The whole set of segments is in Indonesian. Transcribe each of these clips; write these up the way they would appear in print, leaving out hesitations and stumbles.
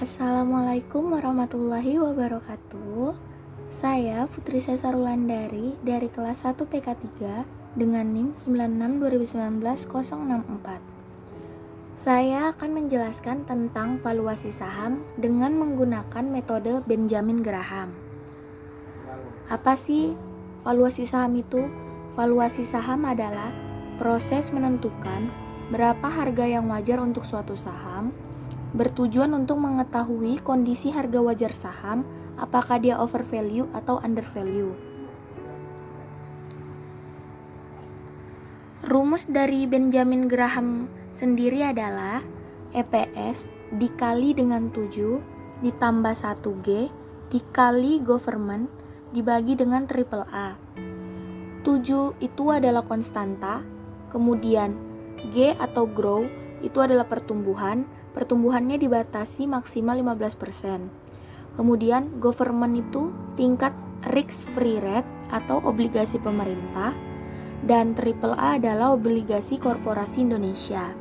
Assalamualaikum warahmatullahi wabarakatuh. Saya Putri Sesar Wulandari dari kelas 1 PK3 dengan NIM 96/2019-064. Saya akan menjelaskan tentang valuasi saham dengan menggunakan metode Benjamin Graham. Apa sih valuasi saham itu? Valuasi saham adalah proses menentukan berapa harga yang wajar untuk suatu saham, bertujuan untuk mengetahui kondisi harga wajar saham, apakah dia overvalue atau undervalue. Rumus dari Benjamin Graham sendiri adalah EPS dikali dengan 7 ditambah 1G dikali government dibagi dengan AAA. 7 itu adalah konstanta, kemudian G atau grow itu adalah pertumbuhannya dibatasi maksimal 15%. Kemudian government itu tingkat risk-free rate atau obligasi pemerintah, dan AAA adalah obligasi korporasi Indonesia.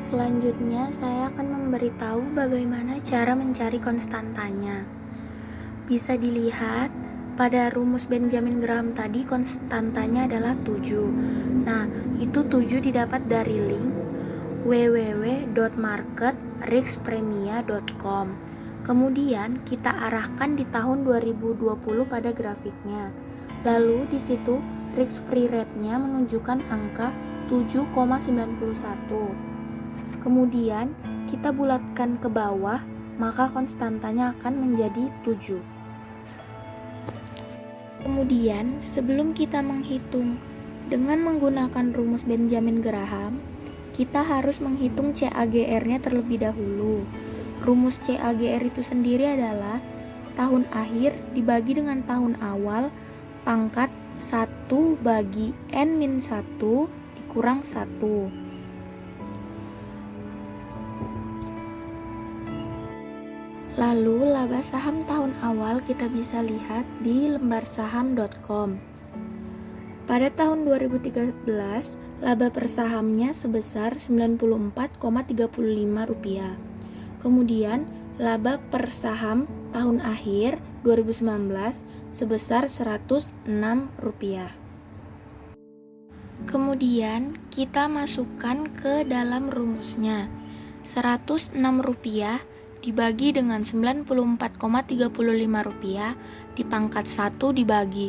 Selanjutnya saya akan memberitahu bagaimana cara mencari konstantanya. Bisa dilihat pada rumus Benjamin Graham tadi konstantanya adalah 7. Nah, itu 7 didapat dari link www.marketriskpremia.com. Kemudian kita arahkan di tahun 2020 pada grafiknya. Lalu di situ risk free rate-nya menunjukkan angka 7,91. Kemudian kita bulatkan ke bawah, maka konstantanya akan menjadi 7. Kemudian sebelum kita menghitung dengan menggunakan rumus Benjamin Graham, kita harus menghitung CAGR-nya terlebih dahulu. Rumus CAGR itu sendiri adalah tahun akhir dibagi dengan tahun awal pangkat 1 bagi N-1 dikurang 1. Lalu laba saham tahun awal kita bisa lihat di lembarsaham.com. Pada tahun 2013, laba per sahamnya sebesar Rp94,35. Kemudian, laba per saham tahun akhir 2019 sebesar Rp106. Kemudian, kita masukkan ke dalam rumusnya. Rp106 dibagi dengan Rp94,35 dipangkat 1 dibagi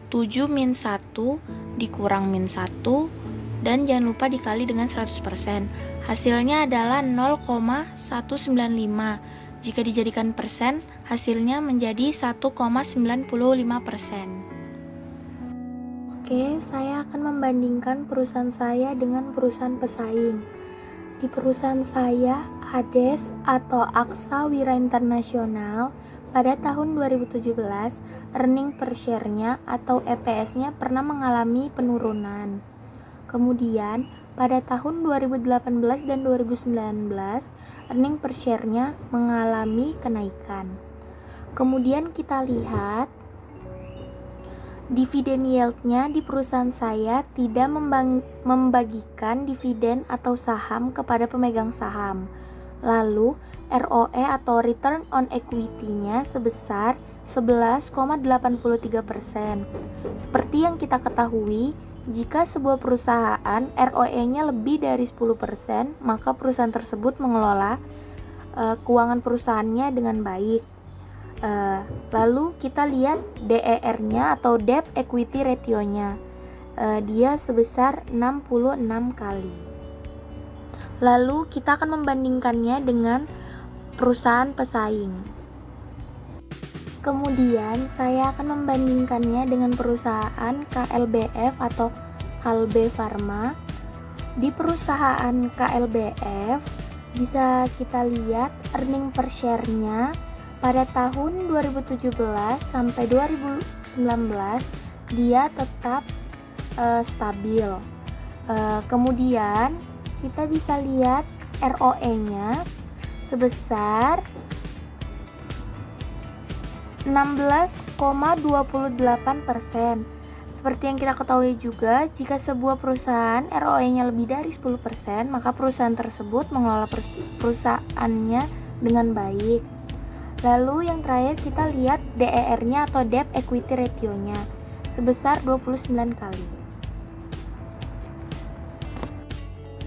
7 min 1 dikurang min 1 dan jangan lupa dikali dengan 100%. Hasilnya adalah 0,195. Jika dijadikan persen, hasilnya menjadi 1,95%. Oke, saya akan membandingkan perusahaan saya dengan perusahaan pesaing. Di perusahaan saya, Ades atau Aksa Wira Internasional, pada tahun 2017, earning per share-nya atau EPS-nya pernah mengalami penurunan. Kemudian, pada tahun 2018 dan 2019, earning per share-nya mengalami kenaikan. Kemudian kita lihat dividen yield-nya di perusahaan saya tidak membagikan dividen atau saham kepada pemegang saham. Lalu, ROE atau return on equity-nya sebesar 11,83%. Seperti yang kita ketahui, jika sebuah perusahaan ROE-nya lebih dari 10%, maka perusahaan tersebut mengelola keuangan perusahaannya dengan baik. Lalu kita lihat DER-nya atau debt equity ratio-nya. Dia sebesar 66 kali. Lalu kita akan membandingkannya dengan perusahaan pesaing. Kemudian saya akan membandingkannya dengan perusahaan KLBF atau Kalbe Farma. Di perusahaan KLBF bisa kita lihat earning per share-nya pada tahun 2017 sampai 2019 dia tetap stabil. Kemudian kita bisa lihat ROE-nya sebesar 16,28%. Seperti yang kita ketahui juga, jika sebuah perusahaan ROE-nya lebih dari 10%, maka perusahaan tersebut mengelola perusahaannya dengan baik. Lalu yang terakhir kita lihat DER-nya atau Debt Equity Ratio-nya sebesar 29 kali.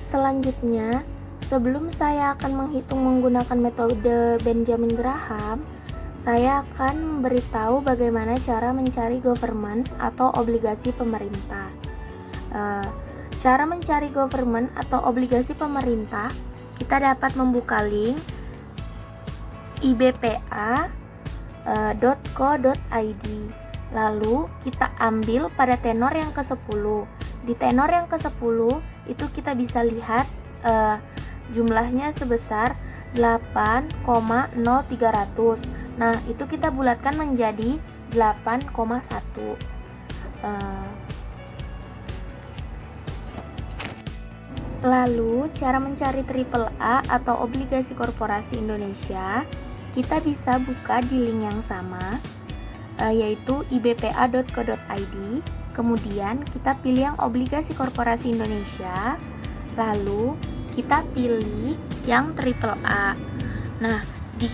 Selanjutnya, sebelum saya akan menghitung menggunakan metode Benjamin Graham, saya akan memberitahu bagaimana cara mencari government atau obligasi pemerintah. Cara mencari government atau obligasi pemerintah, kita dapat membuka link ibpa.co.id. Lalu kita ambil pada tenor yang ke-10. Di tenor yang ke-10 itu kita bisa lihat jumlahnya sebesar 8,0300. Nah, itu kita bulatkan menjadi 8,1. Lalu, cara mencari AAA atau obligasi korporasi Indonesia, kita bisa buka di link yang sama, yaitu ibpa.co.id. Kemudian kita pilih yang obligasi korporasi Indonesia, lalu kita pilih yang AAA. Nah, di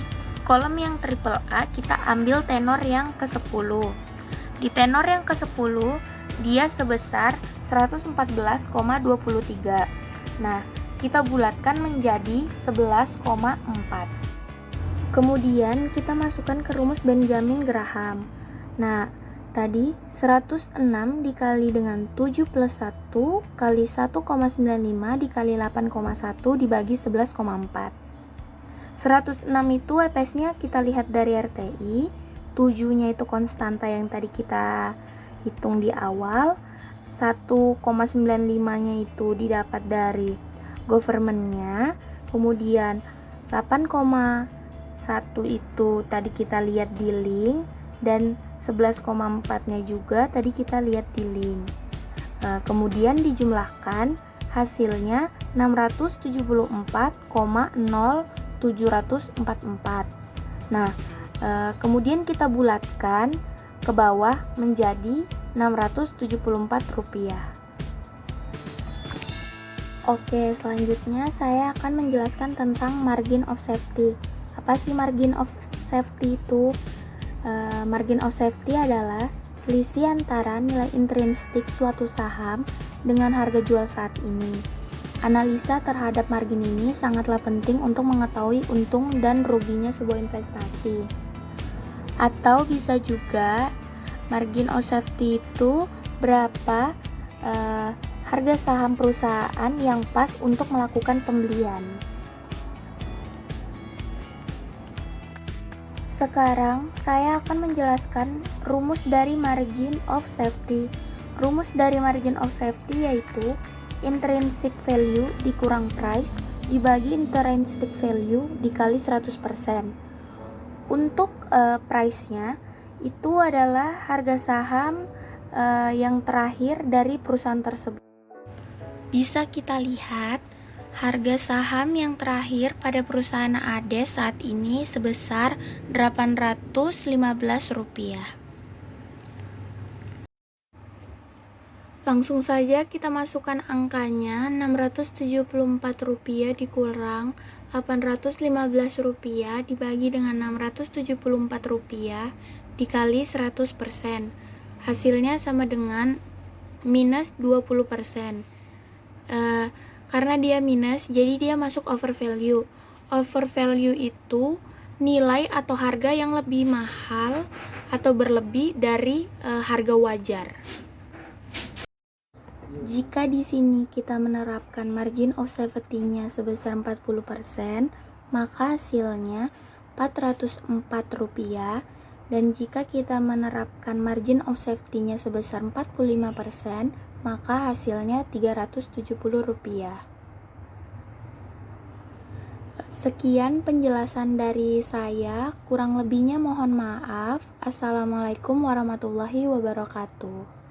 kolom yang AAA kita ambil tenor yang ke-10. Di tenor yang ke-10 dia sebesar 114,23. Nah, kita bulatkan menjadi 11,4. Kemudian kita masukkan ke rumus Benjamin Graham. Nah, tadi 106 dikali dengan 7 plus 1 kali 1,95 dikali 8,1 dibagi 11,4. 106 itu EPS-nya kita lihat dari RTI, 7-nya itu konstanta yang tadi kita hitung di awal, 1,95-nya itu didapat dari government-nya, kemudian 8,1 itu tadi kita lihat di link, dan 11,4-nya juga tadi kita lihat di link. Kemudian dijumlahkan, hasilnya 674,0744. Nah, kemudian kita bulatkan ke bawah menjadi Rp674. Oke, selanjutnya saya akan menjelaskan tentang margin of safety. Apa sih margin of safety itu? Margin of safety adalah selisih antara nilai intrinsik suatu saham dengan harga jual saat ini. Analisa terhadap margin ini sangatlah penting untuk mengetahui untung dan ruginya sebuah investasi. Atau bisa juga margin of safety itu berapa harga saham perusahaan yang pas untuk melakukan pembelian. Sekarang saya akan menjelaskan rumus dari margin of safety. Rumus dari margin of safety yaitu intrinsic value dikurang price dibagi intrinsic value dikali 100%. Untuk price-nya itu adalah harga saham yang terakhir dari perusahaan tersebut. Bisa kita lihat harga saham yang terakhir pada perusahaan ADES saat ini sebesar Rp815. Langsung saja kita masukkan angkanya, Rp674 dikurang Rp815 dibagi dengan Rp674 dikali 100%. Hasilnya sama dengan minus 20%. Karena dia minus, jadi dia masuk over value. Over value itu nilai atau harga yang lebih mahal atau berlebih dari harga wajar. Jika di sini kita menerapkan margin of safety-nya sebesar 40%, maka hasilnya Rp404. Dan jika kita menerapkan margin of safety-nya sebesar 45%, maka hasilnya Rp370. Sekian penjelasan dari saya, kurang lebihnya mohon maaf. Assalamualaikum warahmatullahi wabarakatuh.